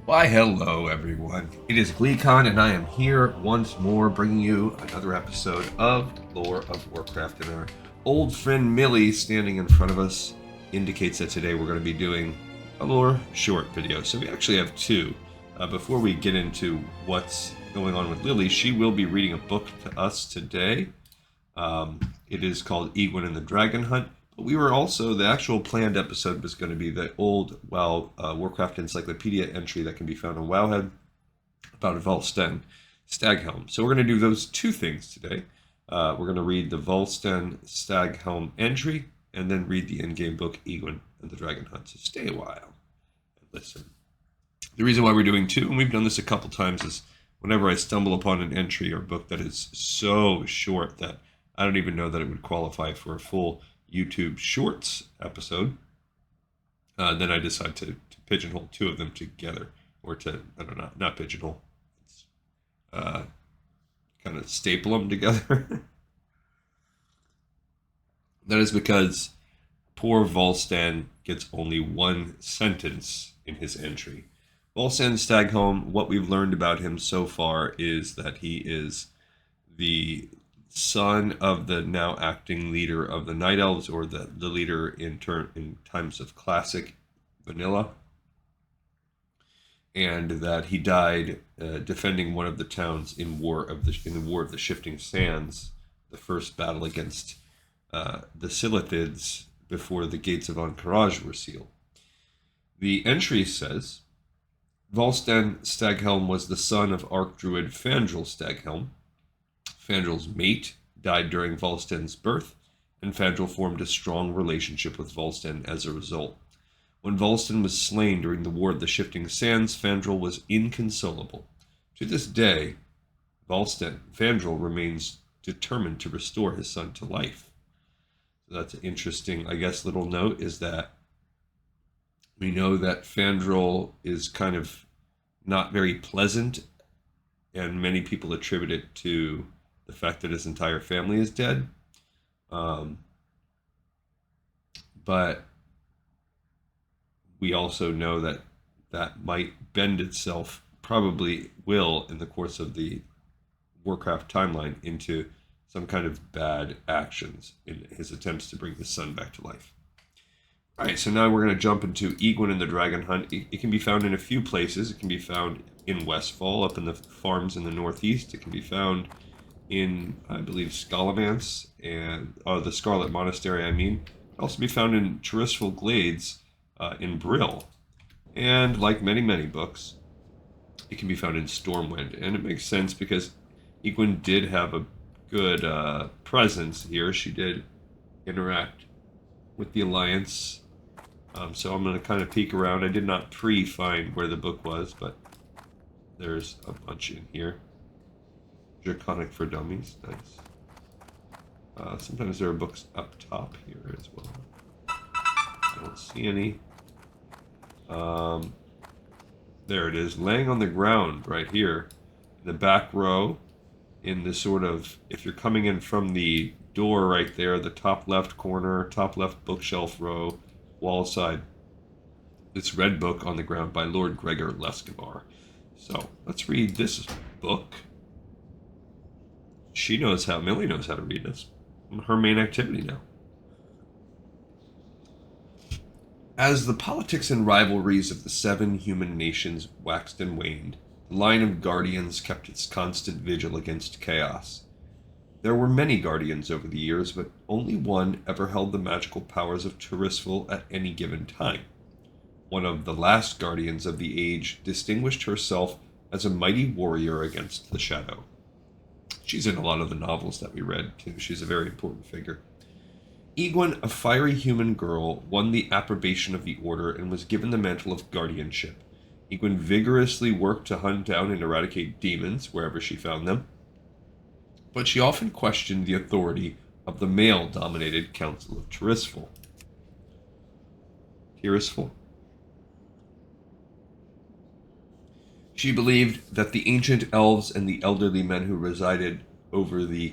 Why, hello everyone. It is GleeCon, and I am here once more bringing you another episode of Lore of Warcraft. And our old friend Millie standing in front of us indicates that today we're going to be doing a lore short video. So we actually have two. Before we get into what's going on with Lily, she will be reading a book to us today. It is called Aegwynn and the Dragon Hunt. But we were also, the actual planned episode was going to be the old Warcraft Encyclopedia entry that can be found on Wowhead about Valstann Staghelm. So we're going to do those two things today. We're going to read the Valstann Staghelm entry and then read the in-game book Aegwynn and the Dragon Hunt. So stay a while and listen. The reason why we're doing two, and we've done this a couple times, is whenever I stumble upon an entry or book that is so short that I don't even know that it would qualify for a full YouTube Shorts episode, then I decide to pigeonhole two of them together, or to, I don't know, not pigeonhole, kind of staple them together. That is because poor Valstann gets only one sentence in his entry. Valstann Staghelm, what we've learned about him so far is that he is the son of the now acting leader of the Night Elves, or the leader in times of classic vanilla, and that he died defending one of the towns in the War of the Shifting Sands, the first battle against the Silithids before the gates of Ahn'Qiraj were sealed. The entry says, Valstann Staghelm was the son of Archdruid Fandral Staghelm. Fandrel's mate died during Valstann's birth, and Fandral formed a strong relationship with Valstann as a result. When Valstann was slain during the War of the Shifting Sands, Fandral was inconsolable. To this day, Fandral remains determined to restore his son to life. So that's an interesting, I guess, little note, is that we know that Fandral is kind of not very pleasant, and many people attribute it to the fact that his entire family is dead. But we also know that that might bend itself, probably will, in the course of the Warcraft timeline, into some kind of bad actions in his attempts to bring his son back to life. All right, so now we're going to jump into Aegwynn and the Dragon Hunt. It can be found in a few places. It can be found in Westfall, up in the farms in the northeast. It can be found in, I believe, Scallamance and the Scarlet Monastery, I mean. It can also be found in Tirisfal Glades in Brill. And like many, many books, it can be found in Stormwind. And it makes sense because Aegwynn did have a good presence here. She did interact with the Alliance. So I'm going to kind of peek around. I did not pre-find where the book was, but there's a bunch in here. Draconic for Dummies, nice. Sometimes there are books up top here as well. I don't see any. There it is, laying on the ground right here, in the back row, in the sort of, if you're coming in from the door right there, the top left corner, top left bookshelf row, wall side, this red book on the ground by Lord Gregor Lescavar. So let's read this book. Millie knows how to read this. Her main activity now. As the politics and rivalries of the 7 human nations waxed and waned, the line of guardians kept its constant vigil against chaos. There were many guardians over the years, but only one ever held the magical powers of Tirisfal at any given time. One of the last guardians of the age distinguished herself as a mighty warrior against the shadow. She's in a lot of the novels that we read, too. She's a very important figure. Aegwynn, a fiery human girl, won the approbation of the Order and was given the mantle of guardianship. Aegwynn vigorously worked to hunt down and eradicate demons wherever she found them, but she often questioned the authority of the male-dominated Council of Tirisfal. She believed that the ancient elves and the elderly men who presided over the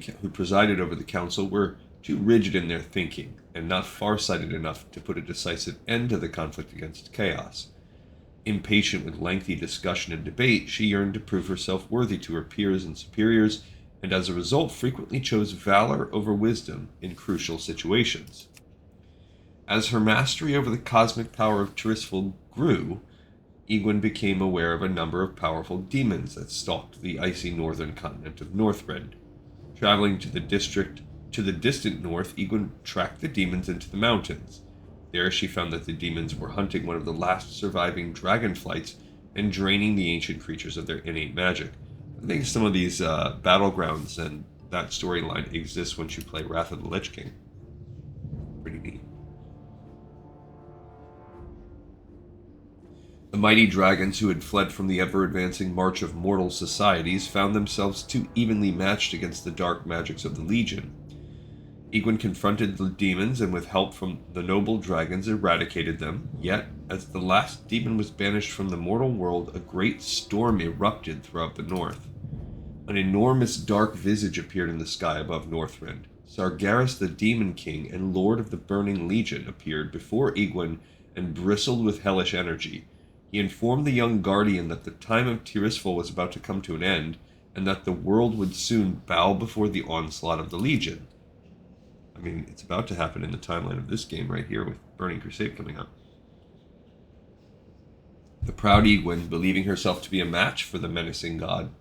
council were too rigid in their thinking and not far-sighted enough to put a decisive end to the conflict against chaos. Impatient with lengthy discussion and debate, she yearned to prove herself worthy to her peers and superiors, and as a result frequently chose valor over wisdom in crucial situations. As her mastery over the cosmic power of Tirisfal grew, Aegwynn became aware of a number of powerful demons that stalked the icy northern continent of Northrend. Traveling to the distant north, Aegwynn tracked the demons into the mountains. There she found that the demons were hunting one of the last surviving dragonflights and draining the ancient creatures of their innate magic. I think some of these battlegrounds and that storyline exists once you play Wrath of the Lich King. Pretty neat. The mighty dragons who had fled from the ever-advancing march of mortal societies found themselves too evenly matched against the dark magics of the Legion. Aegwynn confronted the demons and with help from the noble dragons eradicated them, yet, as the last demon was banished from the mortal world, a great storm erupted throughout the north. An enormous dark visage appeared in the sky above Northrend. Sargeras the Demon King and Lord of the Burning Legion appeared before Aegwynn and bristled with hellish energy. He informed the young guardian that the time of Tirisfal was about to come to an end, and that the world would soon bow before the onslaught of the Legion. I mean, it's about to happen in the timeline of this game right here with Burning Crusade coming up. The proud Aegwynn, believing herself to be a match for the menacing god,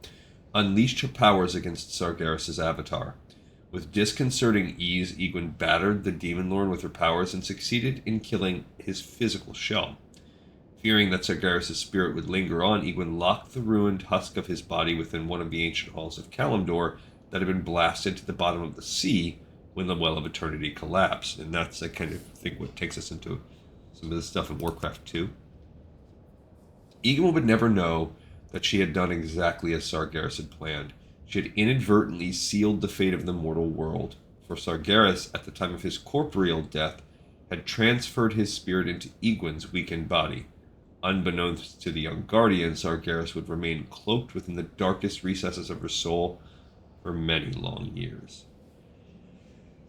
unleashed her powers against Sargeras' avatar. With disconcerting ease, Aegwynn battered the Demon Lord with her powers and succeeded in killing his physical shell. Fearing that Sargeras' spirit would linger on, Aegwynn locked the ruined husk of his body within one of the ancient halls of Kalimdor that had been blasted to the bottom of the sea when the Well of Eternity collapsed. And that's, I kind of think, what takes us into some of the stuff in Warcraft 2. Aegwynn would never know that she had done exactly as Sargeras had planned. She had inadvertently sealed the fate of the mortal world, for Sargeras, at the time of his corporeal death, had transferred his spirit into Aegwynn's weakened body. Unbeknownst to the young guardian, Sargeras would remain cloaked within the darkest recesses of her soul for many long years.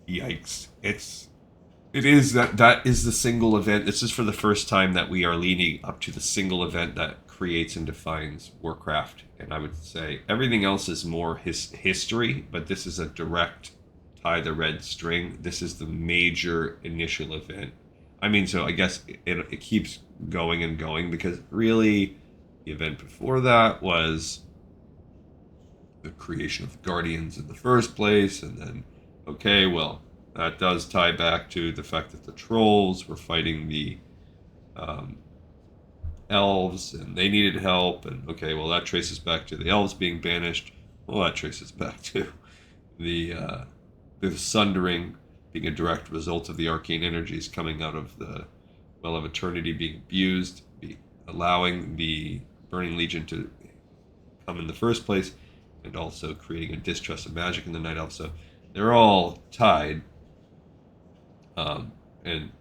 Yikes. It is that is the single event. This is for the first time that we are leading up to the single event that creates and defines Warcraft. And I would say everything else is more history, but this is a direct tie the red string. This is the major initial event. I mean, so I guess it keeps going and going, because really the event before that was the creation of the Guardians in the first place, and then, okay, well, that does tie back to the fact that the trolls were fighting the elves, and they needed help, and okay, well, that traces back to the elves being banished. Well, that traces back to the Sundering being a direct result of the arcane energies coming out of the Well of Eternity being abused, allowing the Burning Legion to come in the first place, and also creating a distrust of magic in the Night Elves. So they're all tied. And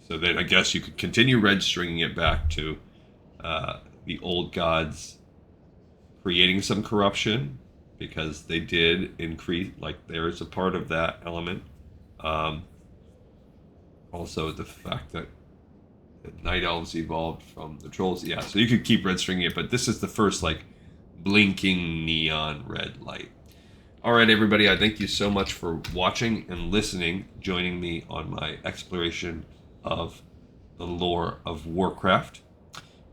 so then I guess you could continue red stringing it back to the old gods creating some corruption, because they did increase, like there is a part of that element. Also the fact that the Night Elves evolved from the trolls. Yeah, so you could keep red stringing it, but this is the first like blinking neon red light. All right, everybody, I thank you so much for watching and listening, joining me on my exploration of the lore of Warcraft.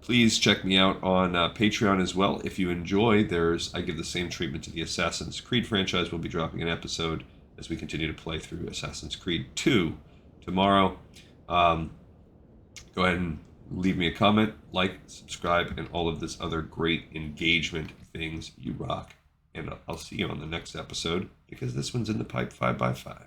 Please check me out on Patreon as well. If you enjoy, I give the same treatment to the Assassin's Creed franchise. We'll be dropping an episode as we continue to play through Assassin's Creed 2 tomorrow. Go ahead and leave me a comment, like, subscribe, and all of this other great engagement things. You rock. And I'll see you on the next episode, because this one's in the pipe 5x5.